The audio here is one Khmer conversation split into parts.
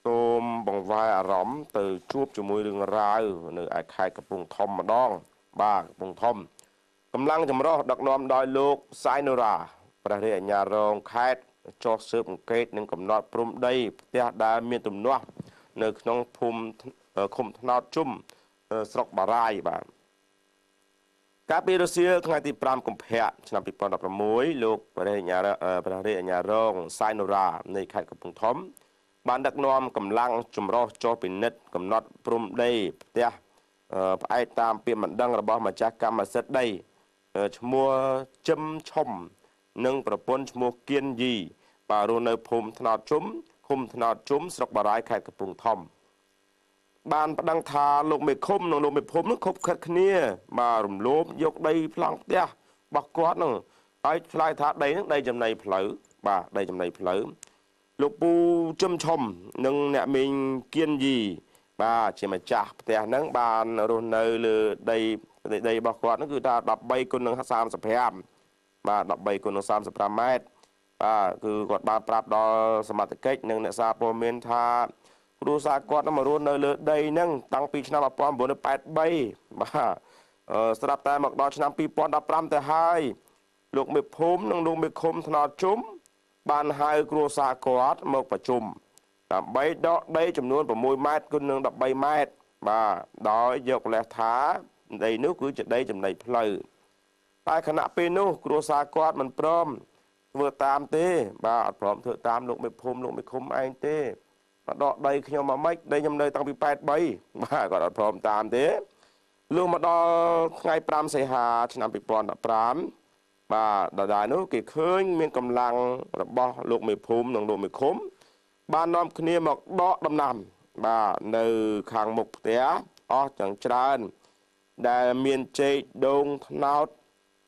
សូមបង្វែរអារម្មណ៍ទៅជួបជាមួយរឿងរ៉ាវនៅឯខេត្តកំពង់ធំម្ដងបាទកំពង់ធំកម្លាំងចម្រុះដឹកនាំដោយលោកសៃនូរ៉ាព្រះរាជអាជ្ញារងខេត្តចុះស៊ើបអង្កេតនិងកំណត់ព្រំដីផ្ទះដែលមានទំនាស់នៅក្នុងភូមិឃុំថ្នោតជុំស្រុកបារាយបាទកាលពីរសៀលថ្ងៃទី5កុម្ភៈឆ្នាំ2016លោកព្រះរាជអាជ្ញារងសៃនូរ៉ានៃខេត្តកំពង់ធំបានដឹកនាំកម្លាំងចម្រុះចុះពិនិត្យកំណត់ព្រំដីផ្ទះផ្អែកតាមពាក្យបណ្ដឹងរបស់ម្ចាស់កម្មសិទ្ធិដីឈ្មោះជឹមឈុំនិងប្រពន្ធឈ្មោះគៀនយីបាទរស់នៅភូមិថ្នោតជុំឃុំថ្នោតជុំស្រុកបារាយខេត្តកំពង់ធំបានប្តឹងថាលោកមេឃុំនិងលោកមេភូមិនឹងខົບខិតគ្នាបាទរំលោភយកដីប្លង់ផ្ទះរបស់គាត់នឹងហើយឆ្លើយថាដីនឹងដីចំណីផ្លូវបាទដីចំណីផ្លូវលោកពូជឹមឈុំនិងអ្នកមីងគៀនយីបាទជាម្ចាស់ផ្ទះហ្នឹងបានរស់នៅលើដីរបស់គាត់ហ្នឹងគឺថា13គុណនឹង35បាទ13គុណនឹង35ម៉ែត្របាទគឺគាត់បានប្រាប់ដល់សមត្ថកិច្ចនិងអ្នកសារព័ត៌មានថាគ្រួសារគាត់មករស់នៅលើដីហ្នឹងតាំងពីឆ្នាំ1983បាទស្រាប់តែមកដល់ឆ្នាំ2015ទៅហើយលោកមេភូមិនិងលោកមេឃុំថ្នោតជុំបានហៅគ្រួសារគាត់មកប្រជុំដើម្បីដកដីចំនួន6ម៉ែត្រគុណនឹង13ម៉ែត្របាទដោយយកម្លេះថាដីនោះគឺជាដីចំណីផ្លូវតែខណៈពេលនោះគ្រួសារគាត់មិនព្រមធ្វើតាមទេបាទអត់ព្រមធ្វើតាមលោកមេភូមិលោកមេឃុំឯងទេមកដកដីខ្ញុំមកម៉េចដីខ្ញុំនៅតាំងពី83បាទគាត់អត់ព្រមតាមទេលុះមកដល់ថ្ងៃ5សីហាឆ្នាំ2015បាទដដែលនោះគេឃើញមានកម្លាំងរបស់លោកមេភូមិនិងលោកមេឃុំបាននាំគ្នាមកដកដំណាំបាទនៅខាងមុខផ្ទះអស់ទាំងច្រើនដែលមានចេកដូងត្នោត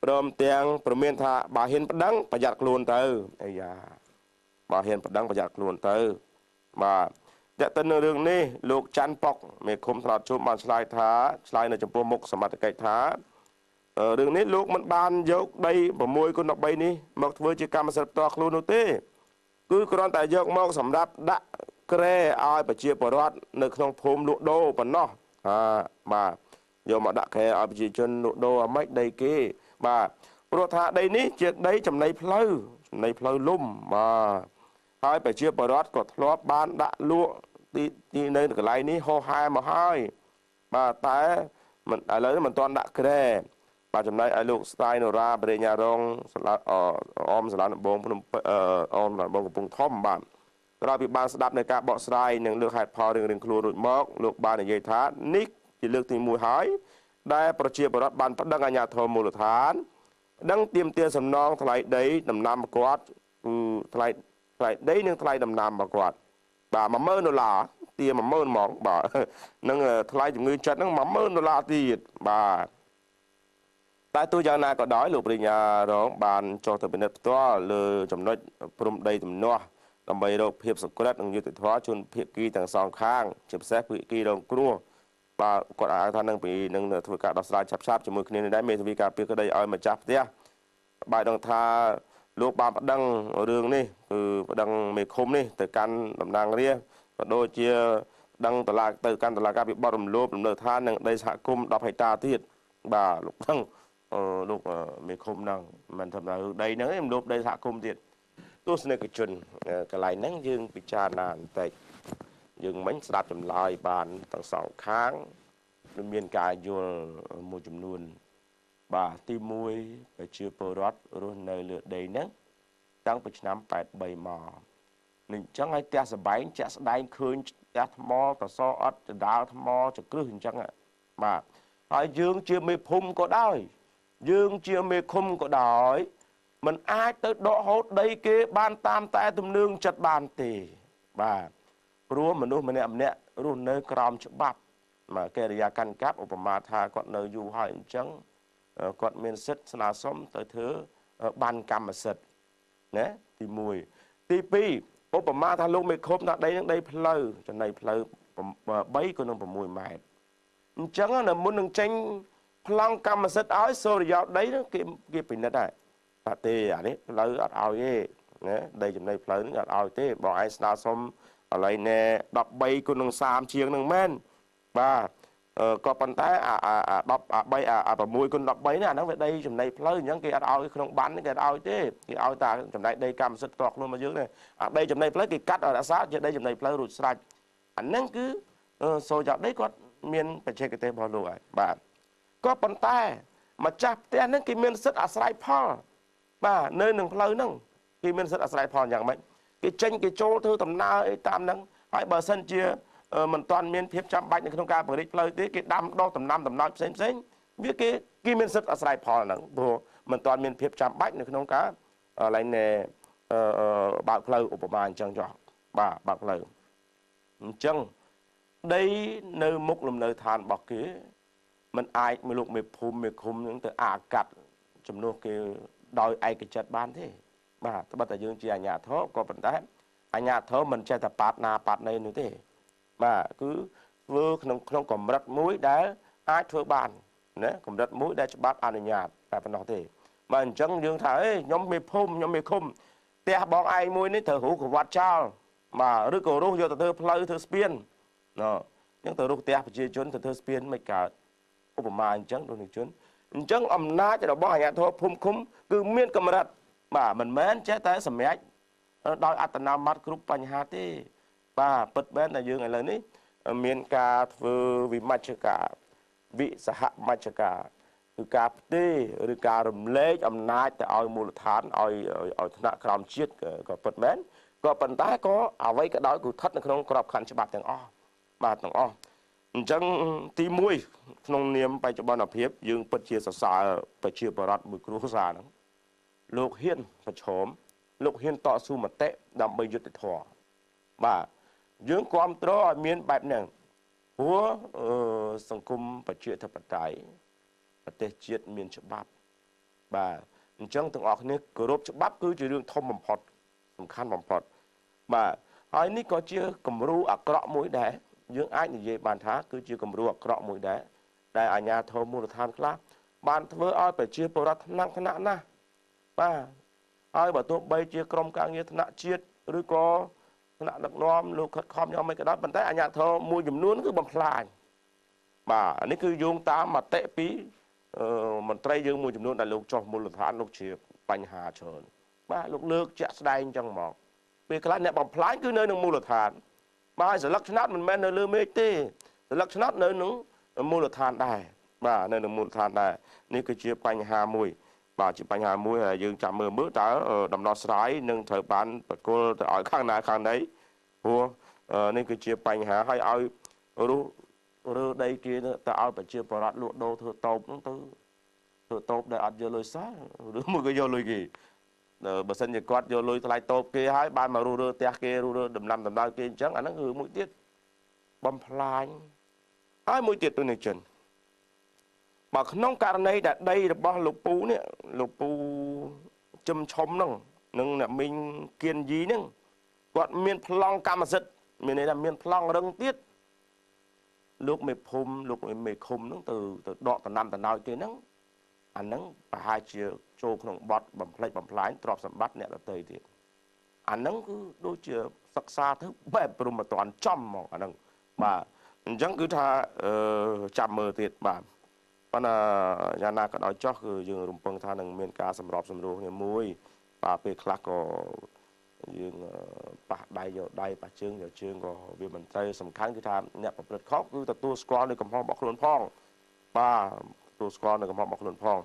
ព្រមទាំងប្រមានថាបើហ៊ានប្តឹងប្រយ័ត្នខ្លួនទៅអាយ៉ាបើហ៊ានប្តឹងប្រយ័ត្នខ្លួនទៅបាទតែទៅនៅរឿងនេះលោកច័ន្ទប៉ុកមេឃុំថ្នោតជុំបានឆ្លើយនៅចំពោះមុខសមត្ថកិច្ចថារឿងនេះលោកមិនបានយកដី6គុណ13នេះមកធ្វើជាកម្មសិទ្ធិផ្ទាល់ខ្លួននោះទេគឺគ្រាន់តែយកមកសម្រាប់ដាក់ក្រែឲ្យប្រជាពលរដ្ឋនៅក្នុងភូមិលក់ដូរប៉ុណ្ណោះបាទយកមកដាក់ក្រែឲ្យប្រជាជនលក់ដូរអាម៉េចដីគេបាទព្រោះថាដីនេះជាដីចំណីផ្លូវលំបាទហើយប្រជាពលរដ្ឋក៏ធ្លាប់បានដាក់លក់ទីនៅកន្លែងនេះហោហែមកហើយបាទតែមិនឥឡូវមិនទាន់ដាក់ក្រែបាទចំណែកឲ្យលោកស្តាយនរ៉ាបរិញ្ញារងអមសាលាដំបងភ្នំអមសាលាដំបងកំពង់ធំបាទក្រោយពីបានស្ដាប់នៅការបកស្រាយនិងលើកហេតុផលរឿងខ្លួនរួចមកលោកបាននិយាយថានេះជាលើកទី1ហើយដែលប្រជាពលរដ្ឋបានប្តឹងអាជ្ញាធរមូលដ្ឋានដឹងទាមទារសំណងថ្លៃដីដំណាំគាត់គឺថ្លៃដីនិងថ្លៃដំណាំរបស់គាត់បាទ$10,000ទា10000ហ្មងបាទនឹងថ្លៃជំងឺចិត្តហ្នឹង$10,000ទៀតបាទតែទោះយ៉ាងណាក៏ដោយលោកប្រញ្ញារងបានចុះទៅពិនិត្យផ្ទាល់លើចំណុចព្រំដីទំនាស់ដើម្បីរកភាពសុក្រិតនិងយុត្តិធម៌ជូនភាគីទាំងសងខាងជាពិសេសភាគីរងគ្រោះបាទគាត់អាងថានឹងធ្វើការដោះស្រាយឆាប់ៗជាមួយគ្នានេះដែរមេធាវីការពារក្តីឲ្យម្ចាស់ផ្ទះបាយដឹងថាលោកបានប្តឹងរឿងនេះគឺប្តឹងមេឃុំនេះទៅកាន់តំណាងរាស្ត្រក៏ដូចជាដឹងទៅកាន់តុលាការពិបត្តិរំលោភលំនៅឋាននិងដីសហគមន៍10ហិកតាទៀតបាទលោកដឹងលោកមេឃុំហ្នឹងមិនធម្មតាដីហ្នឹងឯងរំលោភដីសហគមន៍ទៀតទស្សនិកជនកន្លែងហ្នឹងយើងពិចារណាបន្តិចយើងមិនស្ដាប់ចម្លើយបានទាំងសងខាងមានការយល់មួយចំនួនបាទទី1ប្រជាពលរដ្ឋរស់នៅលើដីហ្នឹងតាំងពីឆ្នាំ83មកនឹងអញ្ចឹងឲ្យផ្ទះសបែងចាក់ស្ដែងឃើញផ្ទះថ្មតសអត់ចដាលថ្មចក្រឹសអញ្ចឹងបាទហើយយើងជាមេភូមិក៏ដោយយើងជាមេឃុំក៏ដោយมันអាចទៅដកហូតដីគេបានតាមតែទំនើងចិត្តបានទេបាទព្រោះមនុស្សម្នាក់រស់នៅក្រោមច្បាប់មកកិរិយាកាន់កាប់ឧបមាថាគាត់នៅយូរហើយអញ្ចឹងគាត់មានសិទ្ធិស្នើសុំទៅធ្វើបានកម្មសិទ្ធិណាទី1ទី2ឧបមាថាលោកមេឃុំថាដីនឹងដីផ្លូវចំណីផ្លូវ3ក៏នឹង6ម៉ែត្រអញ្ចឹងនៅមុននឹងចេញប្លង់កម្មសិទ្ធិឲ្យសូរិយោដីនោះគេពិនិត្យដែរថាទេអានេះផ្លូវអត់ឲ្យទេណាដីចំណីផ្លូវនេះអត់ឲ្យទេបងឯងស្នើសុំ ឥឡូវណែ13គុណនឹង30ជាងនឹងមែនបាទក៏ប៉ុន្តែ10 6គុណ13នេះអាហ្នឹងវាដីចំណីផ្លូវអញ្ចឹងគេអត់ឲ្យក្នុងបានគេអត់ឲ្យទេគេឲ្យតែចំណែកដីកម្មសិទ្ធិផ្ទាល់ខ្លួនមកយើងទេអាដីចំណីផ្លូវគេកាត់ឲ្យរក្សាជាដីចំណីផ្លូវរួចស្រេចអាហ្នឹងគឺសូចដីគាត់មានបច្ចេកទេសរបស់លោកហើយបាទក៏ប៉ុន្តែម្ចាស់ផ្ទះហ្នឹងគេមានសិទ្ធិអាស្រ័យផលបាទនៅនឹងផ្លូវហ្នឹងគេមានសិទ្ធិអាស្រ័យផលយ៉ាងម៉េចគេចេញគេចូលធ្វើដំណើរអីតាមហ្នឹងហើយបើសិនជាមិនទាន់មានភាពចាំបាច់នៅក្នុងការពង្រីកផ្លូវទេគេដាំដុះដំណាំដំណោចផ្សេងវាគេមានសិទ្ធិអាស្រ័យផលហ្នឹងព្រោះមិនទាន់មានភាពចាំបាច់នៅក្នុងការឡើងណែបើកផ្លូវឧបមាអញ្ចឹងចុះបាទបើកផ្លូវអញ្ចឹងដីនៅមុខលំនៅឋានរបស់គេมันអាចមួយលោកមេភូមិមេឃុំហ្នឹងទៅអាកាត់ជំនួសគេដោយឯកចិត្តបានទេបាទត្បិតតែយើងជាអាជ្ញាធរក៏ប៉ុន្តែអាជ្ញាធរមិនចេះតែប៉ាតណាប៉ាតណីនោះទេបាទគឺធ្វើក្នុងកម្រិតមួយដែលអាចធ្វើបានណាកម្រិតមួយដែលច្បាប់អនុញ្ញាតតែប៉ុណ្ណោះទេបាទអញ្ចឹងយើងថាអេខ្ញុំមេភូមិខ្ញុំមេឃុំផ្ទះបងឯងមួយនេះត្រូវរូបក្រវត្តចោលបាទឬក៏រុះយកទៅធ្វើផ្លូវធ្វើស្ពានណ៎អញ្ចឹងទៅរុះផ្ទះប្រជាជនទៅធ្វើស្ពានមិនកើតឧបមាអញ្ចឹងលោកនាយកជនអញ្ចឹងអំណាចរបស់អាជ្ញាធរភូមិឃុំគឺមានកម្រិតបាទមិនមែនចេះតែសម្រេចដោយអត្តនោម័តគ្រប់បញ្ហាទេបាទពិតមែនតែយើងឥឡូវនេះមានការធ្វើវិមជ្ឈការវិសហមជ្ឈការគឺការផ្ទេរឬការរំលែកអំណាចទៅឲ្យមូលដ្ឋានឲ្យថ្នាក់ក្រោមជាតិក៏ពិតមែនក៏ប៉ុន្តែក៏អ្វីក៏ដោយគឺស្ថិតនៅក្នុងក្របខ័ណ្ឌច្បាប់ទាំងអស់បាទទាំងអស់អញ្ចឹងទី1ក្នុងនាមបច្ចុប្បន្នភាពយើងពិតជាសរសើរប្រជាពលរដ្ឋមួយគ្រួសារហ្នឹងលោកហ៊ានប្រឈមលោកហ៊ានតស៊ូមតិដើម្បីយុត្តិធម៌បាទយើងគ្រប់គ្រងឲ្យមានបែបហ្នឹងព្រោះសង្គមប្រជាធិបតេយ្យប្រទេសជាតិមានច្បាប់បាទអញ្ចឹងទាំងអស់គ្នាគោរពច្បាប់គឺជារឿងធំបំផុតសំខាន់បំផុតបាទហើយនេះក៏ជាគំរូអាក្រក់មួយដែរយើងអាចនិយាយបានថាគឺជាគំរូអាក្រក់មួយដែរដែលអាជ្ញាធរមូលដ្ឋានខ្លះបានធ្វើឲ្យប្រជាពលរដ្ឋថ្នាក់ណាស់បាទហើយបើទោះបីជាក្រមការងារថ្នាក់ជាតិឬក៏ថ្នាក់ដឹកនាំលោកខិតខំយ៉ាងម៉េចក៏ដោយប៉ុន្តែអាជ្ញាធរមួយចំនួនគឺបំផ្លាញបាទនេះគឺយោងតាមមតិពីមន្ត្រីយើងមួយចំនួនដែលលោកចោះមូលដ្ឋានលោកជាបញ្ហាច្រើនបាទលោកលើកជាក់ស្ដែងអញ្ចឹងមកពេលខ្លះអ្នកបំផ្លាញគឺនៅក្នុងមូលដ្ឋានបាទស្លឹកឆ្នោតមិនមែននៅលើមេឃទេស្លឹកឆ្នោតនៅក្នុងមូលដ្ឋានដែរបាទនៅក្នុងមូលដ្ឋានដែរនេះគឺជាបញ្ហាមួយបាទជាបញ្ហាមួយហើយយើងចាំមើលតើដំណោះស្រាយនឹងត្រូវបានប្រគល់ទៅឲ្យខាងណាខាងណីព្រោះនេះគឺជាបញ្ហាហើយឲ្យរើដីគេទៅឲ្យប្រជាពលរដ្ឋលក់ដូរធ្វើតូបហ្នឹងទៅធ្វើតូបដែលអត់យកលុយសោះឬមួយក៏យកលុយគេបើសិនជាគាត់យកលុយថ្លៃតូបគេហើយបានមករើផ្ទះគេរើដំណាំដំណើរគេអញ្ចឹងអាហ្នឹងគឺមួយទៀតបំផ្លាញហើយមួយទៀតទៅនេះចិនបើក្នុងករណីដែលដីរបស់លោកពូនេះលោកពូជឹមឆុំហ្នឹងនិងអ្នកមីងគៀនយីហ្នឹងគាត់មានប្លង់កម្មសិទ្ធិមានន័យថាមានប្លង់រឹងទៀតលោកមេភូមិលោកមេឃុំហ្នឹងទៅដកដំណាំដំណោចគេហ្នឹងអាហ្នឹងប្រហែលជាចូលក្នុងបទបំផ្លិចបំផ្លាញទ្រព្យសម្បត្តិអ្នកដទៃទៀតអាហ្នឹងគឺដូចជាសិក្សាទៅបែបព្រមមិនតាន់ចំហ្មងអាហ្នឹងបាទអញ្ចឹងគឺថាចាំមើលទៀតបាទប៉ុន្តែយ៉ាងណាក៏ដោយចោះគឺយើងរំពឹងថានឹងមានការសម្របសម្រួលគ្នាមួយបាទពេលខ្លះក៏យើងប៉ះដៃយកដៃប៉ះជើងយកជើងក៏វាមិនត្រូវសំខាន់គឺថាអ្នកប្រព្រឹត្តខុសគឺទទួលស្គាល់នៅកំហុសរបស់ខ្លួនផងបាទទទួលស្គាល់នៅកំហុសរបស់ខ្លួនផង